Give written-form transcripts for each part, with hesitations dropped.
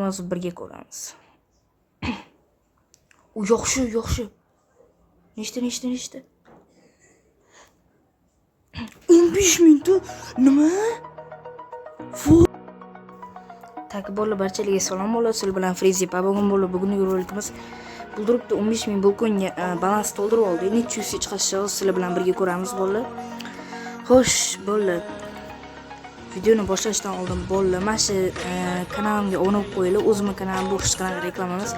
hozir birga ko'ramiz. U yaxshi. Nechta? 15 mingta. Nima? Tak bolalar barchalarga salom bo'ladi. Sizlar bilan Frizi Pabogon bo'lib bugungi rolikimiz buldiribdi 15 ming bo'lkonga balans to'ldirib oldik. Necha yuz chiqishi sizlar bilan birga ko'ramiz bolalar. Xo'sh, bolalar. Videoni boshlashdan oldin bolalar mana shu kanalimga obuna bo'lib qo'yinglar. O'zimning kanalim bu hech qanaqa reklama emas.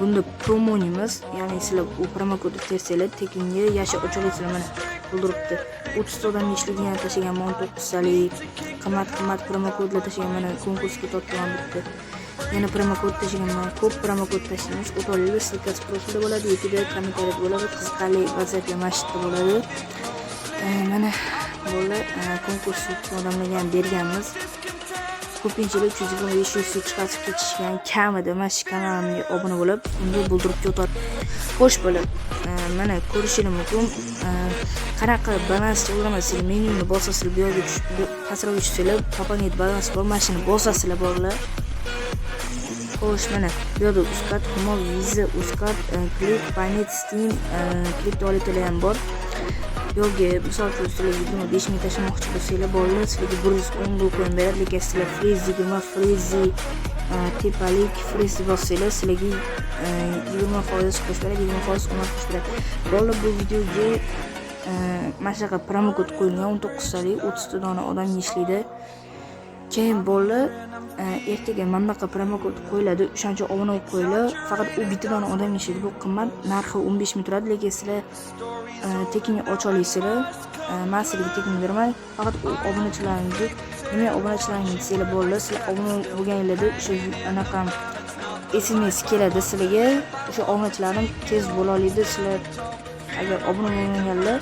Bunda promonimiz, ya'ni sizlar u promo kodni tersanglar, tekinga yashil ochilasizlar mana buldiribdi. 30 odam ishlaydigan tashlagan 19 salik qimmat promo kodlar tashlagan mana konkursga tortgan bitta. Yana promo kod tashlagan, ko'p promo kod tashlaymiz. O'to'llar stilkas profilda bo'ladi, YouTube'da kommentariyada bo'ladi, qiziqarli vaziyatlar mashqda bo'ladi. Mana bolalar konkurs odamlarga ham berganmiz. Ko'pinchalik 325 chiqarib ketishgan kamida mana shu kanalimga obuna bo'lib, unga buldirib o'tadi. Xo'sh bo'lib, mana ko'rishingiz mumkin. Qanaqa balans to'ldirmasizlar, menyuni bosasizlar, bu yerga pastroq tushsanglar, poponit balans bor, mashina bosasizlar borlar. Xo'sh, mana bu yerda Uzcard, Humo, Visa, Uzcard, Click, Binance, Steam, kriptovalyutalar ham bor. Yo'lga misol uchun sizlarga 5 ming tashlamoqchi bo'lsanglar, bolalar sizlarga 110 bo'lib beradi, lekin sizlar Frizi tepalik Frizi bossanglar, sizlarga 20% qo'shib beradi, 20% undan qo'shib beradi. Bolalar bu videoga mana shunaqa promo kod qo'yilgan 19 salik 30 dona odam ishlaydi. Keyin bolalar ertaga mandaqa promo kod qo'yiladi, o'shancha obuna bo'lib qo'yinglar. Faqat u bitta dona odam ishlaydi, bu qimmat, narxi 15 ming turadi, lekin sizlar tekinga ocha olasizlar. Men sizlarga tekin bermay, faqat obunachilaringizga, nima obunachilaringiz desanglar bo'ladi. Sizlar obuna bo'lganingizda o'sha anaqa SMS keladi sizlarga. O'sha obunachilarim tez bo'la oladi. Sizlar agar obuna bo'lmaganlar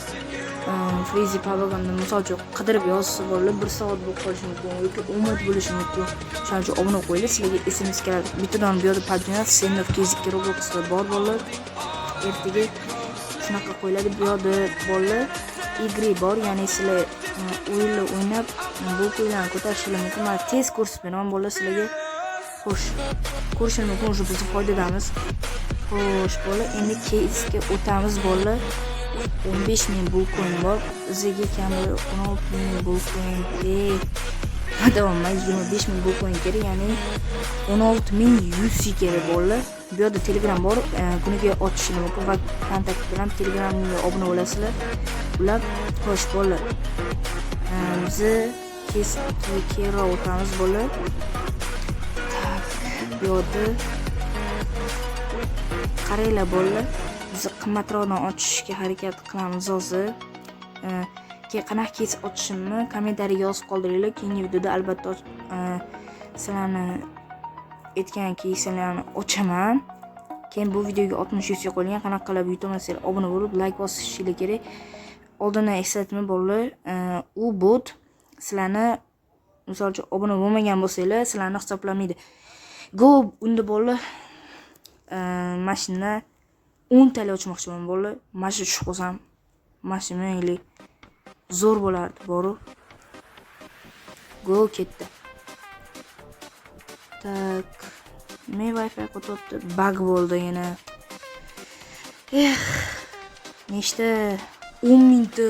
Frizi Pabogonni misol uchun qidirib yozsa bo'ladi, 1 soat bo'lib qolishi mumkin yoki 10 minut bo'lishi mumkin. Shuning uchun obuna qo'yinglar, sizlarga SMS keladi. Bittadan bu yerda Padjina, Sendov Kezikka Robloxlar bor bolalar. Ertaga shunaqa qo'yiladi. Bu yerda bolalar igri bor, ya'ni sizlar o'yinlar o'ynab bu pullarni ko'tarishingiz mumkin. Men tez ko'rsatib beraman bolalar sizlarga. Xo'sh, ko'rishingiz mumkin, o'sha biz foydadamiz. Xo'sh, bolalar, endi keysga o'tamiz bolalar. 15 ming bulcoin bor. Bizga kamida 16 ming bulcoin kerak. Davomli 25 ming bulcoin kerak, ya'ni 16.100 kerak bolalar. Bu yerda Telegram bor, kuniga ochishingiz mumkin va kontakt bilan Telegramga obuna bo'lasizlar. Ular xo'sh bolalar. Biz keyinroq o'tamiz bolalar. Bu yerda qaranglar bolalar. Biz qimmatroqdan ochishga harakat qilamiz hozir. Keyin qanaqa keys ochishimni kommentariyaga yozib qoldiringlar. Keyingi videoda albatta sizlarni aytgan keyslarni ochaman. Keyin bu videoga 60 ga qo'yilgan, qanaqa qilib yutamasanglar obuna bo'lib, like bosishingiz kerak. Oldindan eslatma bolalar, u bot sizlarni misol uchun obuna bo'lmagan bo'lsanglar, sizlarni hisoblamaydi. Go unda bolalar mashina 10 tali ochmoqchiman bolalar. Mana shu tushib qolsam, mana shu minglik zo'r bo'lardi, boru. Go ketdi. Tak. Men Wi-Fi qo'yibdi, bug bo'ldi yana. Nechta 10 mingta,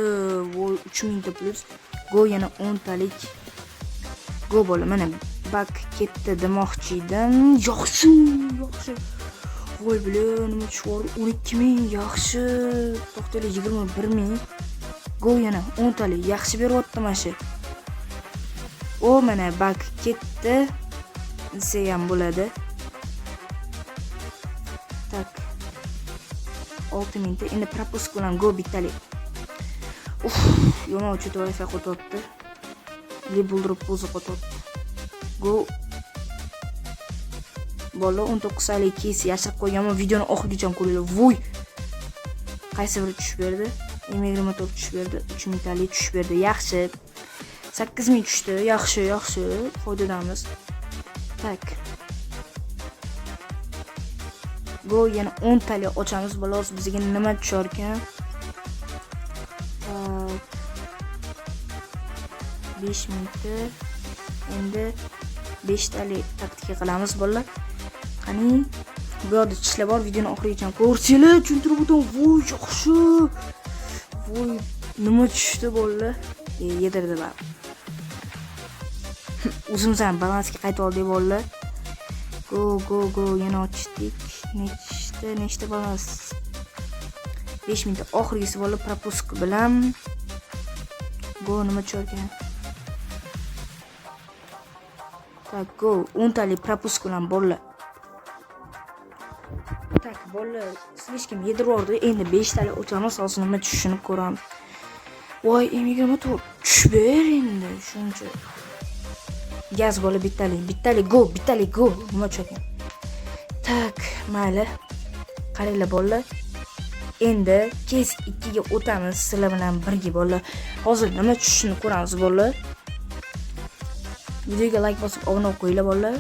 3 mingta plus. Go yana 10 talik. Go bo'la, mana bug ketdi demoqchi edim. Yaxshi. Voy bilan, nima tushib 12 ming, yaxshi. To'xtaylik 21 ming. Go yana 10 talik, yaxshi beryapti mana shu. O mana bug ketdi. Desa ham bo'ladi. Tak. 6 mingta. Endi propusк bilan go bittalik. Yomon uchun Wi-Fi qo'yibdi. Li buldirib o'zi qo'yibdi. Go bola 19 salik keys yashirib qo'yganman. Videoni oxirigacha ko'ringlar. Voy. Qaysi biri tushib berdi? 24 tushib berdi. 3 mingtalik tushib berdi. Yaxshi. 8 ming tushdi. Yaxshi. Foydadamiz. Tak. Go yana 10 talik ochamiz. Bolos bizga nima tushar ekan? 5 mingta. Endi 5 talik taktika qilamiz bolalar. Qani bu yerda tishlar bor, videoni oxirigacha ko'rsanglar, tushuntirib o'taman. Voy, yaxshi. Voy, nima tushdi bolalar? Yedirdilar. O'zimiz ham balansga qaytib oldik bolalar. Go, yana ochdik. Nechta balans? 5 minut oxirgisi bolalar propusk bilan. Go, nima tushirgan? Tak, go, 10 talik propusk bilan bolalar. Tak, bolalar slishkim yedirib endi 5 talik o'tamiz, hozir nima tushishini ko'ramiz. Voy, M24 tushib ber endi, shuncha. Gaz bola bittalik go, nima tushirgan? Tak, mayli. Qaranglar bolalar. Endi kes 2 ga o'tamiz sizlar bilan birga bolalar. Hozir nima tushishini ko'ramiz bolalar. Videoga like bosib obuna bo'lib qo'yinglar bolalar.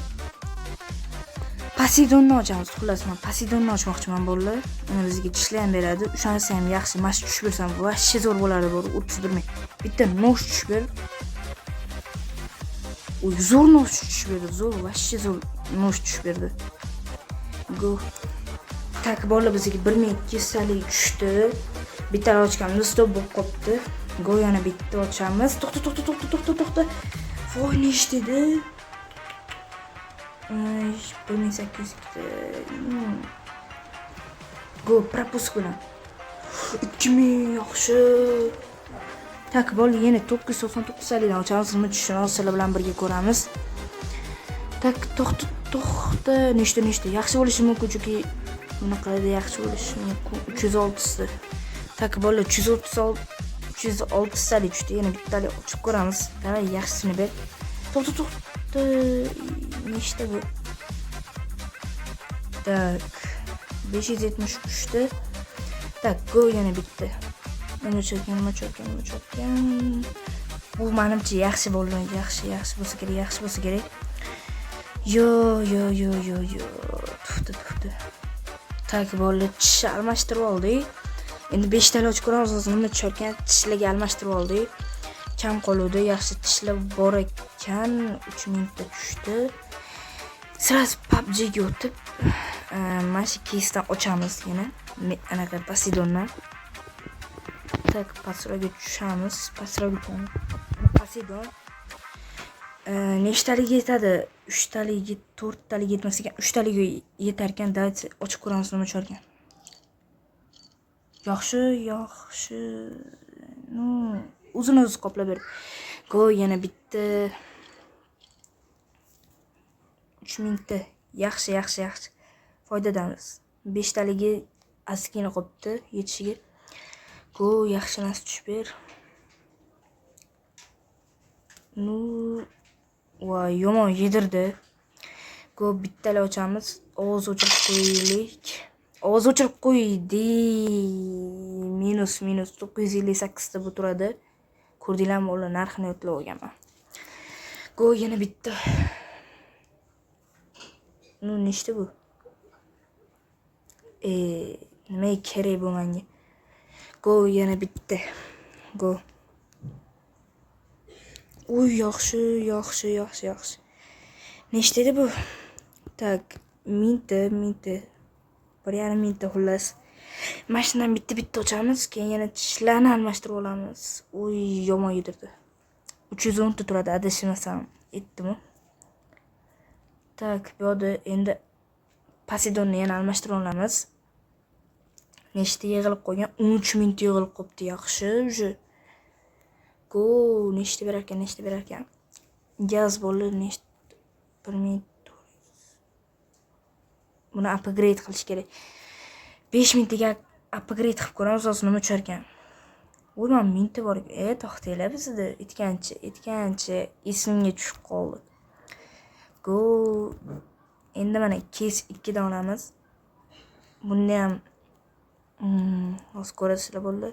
Poseidonni ochamiz. Xullas, men Poseidonni ochmoqchiman bolalar. Uni bizga tishlar ham beradi. O'shanisi ham yaxshi. Mash tushib bersam, vashcha zo'r bo'ladi bor. 31 ming. Bitta nosh tushib ber. Uy, zo'r nosh tushib berdi. Zo'r, vashcha zo'r nosh tushib berdi. Go. Tak, bolalar bizga 1200 talik tushdi. Bitta ochganimiz stop bo'lib qopti. Go, yana bitta ochamiz. To'xta. Voy, nechta edi? 1800. Go, propusk bilan 2000 yaxshi. Tak, bolalar yana 999 talikdan ochamiz. Nima tushishini sizlar bilan birga ko'ramiz. Tak, to'xta. Nechta yaxshi bo'lishi mumkin chunki bunaqada yaxshi bo'lishi mumkin. 306 ta. Tak, bolalar 306 talik tushdi. Yana bittalik ochib ko'ramiz. Davay, yaxshisini ber. To'xta. Nechta bu? Tak, 570 tushdi. Tak, go, yana bitta. Nima cho'kkan. Bu menimcha yaxshi bo'lmaydi. Yaxshi bo'lsa kerak. Yo. To'xta. Tak, bolalar tish almashtirib oldik. Endi 5 talik ochib ko'ramiz. Hozir nima tushirgan? Tishlarga almashtirib oldik. Kam qoluvdi. Yaxshi tishlar bor ekan. 3000 ta tushdi. Sraz PUBG ga o'tib, mana shu keysdan ochamiz yana. Anaqa Poseidonni. Tak, pastroga tushamiz. Poseidon. Nechtalik yetadi? 3 talik, 4 talik yetmas ekan. 3 talik yetar ekan. Davайте ochib ko'ramiz nima tushirgan. Yaxshi. O'zini qoplab ber. Go, yana bitta 3000 ta. Yaxshi. Foydadamiz. 5 taligi askina qopti yetishiga. Go, yaxshi narsa tushib ber. Voy, yomon yedirdi. Go, bittalik ochamiz. Ovoz o'chirib qo'yaylik. Ovoz o'chirib qo'ydi. Minus 958 ta bu turadi. Ko'rdinglarmi, ular narxini yo'tlab olganman. Go, yana bitta. Nechta bu? Nima kerak bu menga? Go, yana bitta. Go. Uy, yaxshi. Nechta edi bu? Tak, 1000 ta. 1,5 ta xullas. Mashinadan bitta ochamiz, keyin yana tishlarni almashtirib olamiz. Uy, yomon yedirdi. 310 ta turadi, adashmasam. Yetdimi? Tak, bu yerda endi Poseidonni yana almashtirib olamiz. Nechta yig'ilib qo'ygan? 13000 ta yig'ilib qopti, yaxshi. Go, nechta berar ekan? Gaz bo'lib nechta? 1400. Buni upgrade qilish kerak. 5000 taga upgrade qilib ko'ramiz, hozir nima tushar ekan. Voy, men 1000 ta bor. To'xtanglar bizda etgancha esimga tushib qoldi. Go. Endi mana kes 2 dan olamiz. Buni ham hozir ko'rasizlar bo'ldi.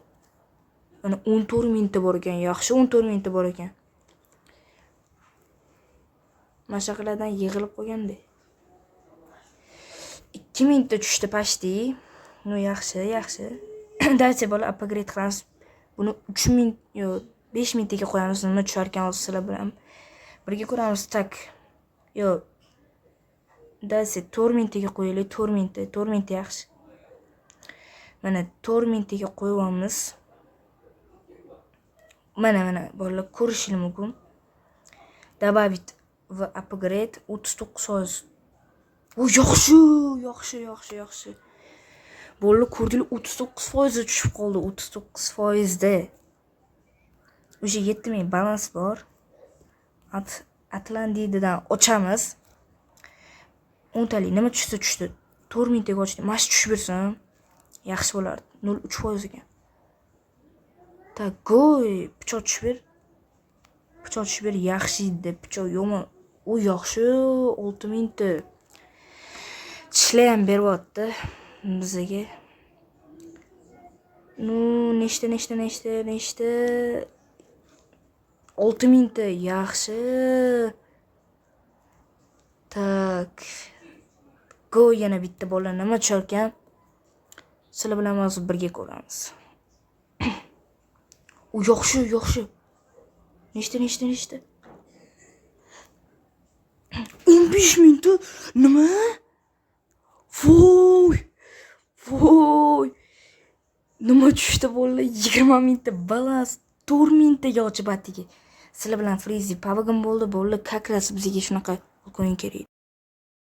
Mana 14000 ta bor ekan. Yaxshi, 14000 ta bor ekan. Mashaqlardan yig'ilib qo'yganda 2000 ta tushdi pashti. Yaxshi. Davайте bola upgrade qilamiz. Buni 3000 yo 5000 taga qo'yamiz. Nima tushar ekan hozir sizlar bilan birga ko'ramiz. Tak. Yo dasi 4 minutaga qo'yaylik. 4 minut yaxshi. Mana 4 minutaga qo'yamiz. Mana bolalar ko'rishingiz mumkin. Добавить в upgrade 39%. O yaxshi. Bolalar ko'rdinglar 39% tushib qoldi. 39% da. O'sha yetmay balans bor. Atlantidadan ochamiz. 10 talik nima tushdi. 4 minutaga ochdim. Mana shu tushib bersam yaxshi bo'lardi. 0.3% ekan. Tak go'y, pichoq tushib ber. Pichoq tushib ber, yaxshi edi. Pichoq yomon. U yaxshi 6 minutda. Tishlar ham beryapti bizga. Nechta? 6 minutda yaxshi. Tak. Go yana bitta bola nima tusharkan? Sizlar bilan hozir birga ko'ramiz. U yaxshi. Nechta? 15 minutda nima? Voy. Nima tushdi bolalar? 20 minutda balans 4 minutaga ochib atigi. Sizlar bilan frizi pavagim bo'ldi. Bolalar как раз bizga shunaqa qo'yin kerak.